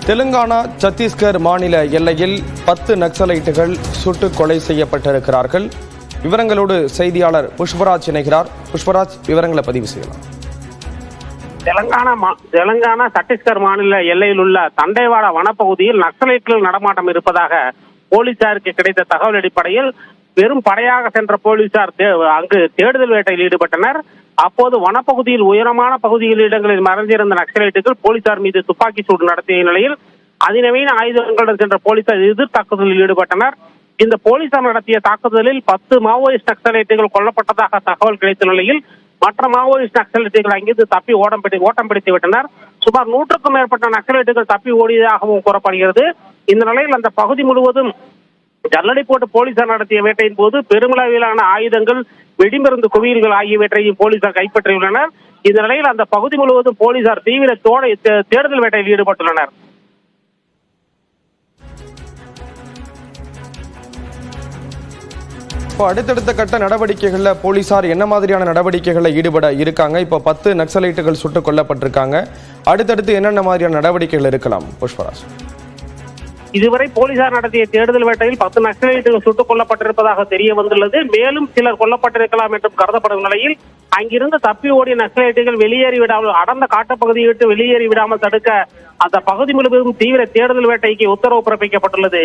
தெலுங்கானா சத்தீஸ்கர் மாநில எல்லையில் 10 நக்சலைட்டுகள் சுட்டுக் கொலை செய்யப்பட்டிருக்கிறார்கள். விவரங்களோடு செய்தியாளர் புஷ்பராஜ் இணைகிறார். புஷ்பராஜ், விவரங்களை பதிவு செய்யலாம். தெலுங்கானா சத்தீஸ்கர் மாநில எல்லையில் உள்ள தண்டேவாடா வனப்பகுதியில் நக்சலைட்டுகள் நடமாட்டம் இருப்பதாக போலீசாருக்கு கிடைத்த தகவல் அடிப்படையில் பெரும் படையாக சென்ற போலீசார் அங்கு தேடுதல் வேட்டையில் ஈடுபட்டனர். அப்போது வனப்பகுதியில் உயரமான இடங்களில் மறைந்திருந்த நக்சலைட்டுகள் போலீசார் மீது துப்பாக்கி சூடு நடத்திய நிலையில் அதிநவீன ஆயுதங்களுடன் சென்ற போலீசார் எதிர் தாக்குதலில் ஈடுபட்டனர். இந்த போலீசார் நடத்திய தாக்குதலில் 10 மாவோயிஸ்ட் நக்சலைட்டுகள் கொல்லப்பட்டதாக தகவல் கிடைத்த நிலையில் மற்ற மாவோயிஸ்ட் நக்சலைட்டுகள் அங்கிருந்து தப்பி ஓட்டம் பிடித்து விட்டனர். சுமார் 100க்கும் மேற்பட்ட நக்சலைட்டுகள் தப்பி ஓடியதாகவும் கூறப்படுகிறது. இந்த நிலையில் அந்த பகுதி முழுவதும் ஜல்லடை போட்டு போலீசார் நடத்திய வேட்டையின் போது பெருமளவிலான ஆயுதங்கள், வெடிமருந்து குவியல்கள் ஆகியவற்றையும் போலீசார் கைப்பற்றியுள்ளனர். இந்த நிலையில் அந்த பகுதி முழுவதும் போலீசார் தீவிர தேடுதல் வேட்டையில் ஈடுபட்டுள்ளனர். இப்போ அடுத்தடுத்த கட்ட நடவடிக்கைகள்ல போலீசார் என்ன மாதிரியான நடவடிக்கைகளில் ஈடுபட இருக்காங்க? இப்போ 10 நக்சலைட்டுகள் சுட்டுக் கொல்லப்பட்டிருக்காங்க. அடுத்தடுத்து என்னென்ன மாதிரியான நடவடிக்கைகள் இருக்கலாம் புஷ்பராஜ்? இதுவரை போலீசார் நடத்திய தேடுதல் வேட்டையில் 10 நக்சலைட்டுகள் சுட்டுக் கொல்லப்பட்டிருப்பதாக தெரிய வந்துள்ளது. மேலும் சிலர் கொல்லப்பட்டிருக்கலாம் என்றும் கருதப்படும் நிலையில் அங்கிருந்து தப்பி ஓடிய நக்சலைட்டுகள் வெளியேறி விடாமல், அடர்ந்த காட்டுப்பகுதியை விட்டு வெளியேறி விடாமல் தடுக்க அந்த பகுதி முழுவதும் தீவிர தேடுதல் வேட்டைக்கு உத்தரவு பிறப்பிக்கப்பட்டுள்ளது.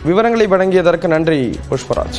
விவரங்களை வழங்கியதற்கு நன்றி புஷ்பராஜ்.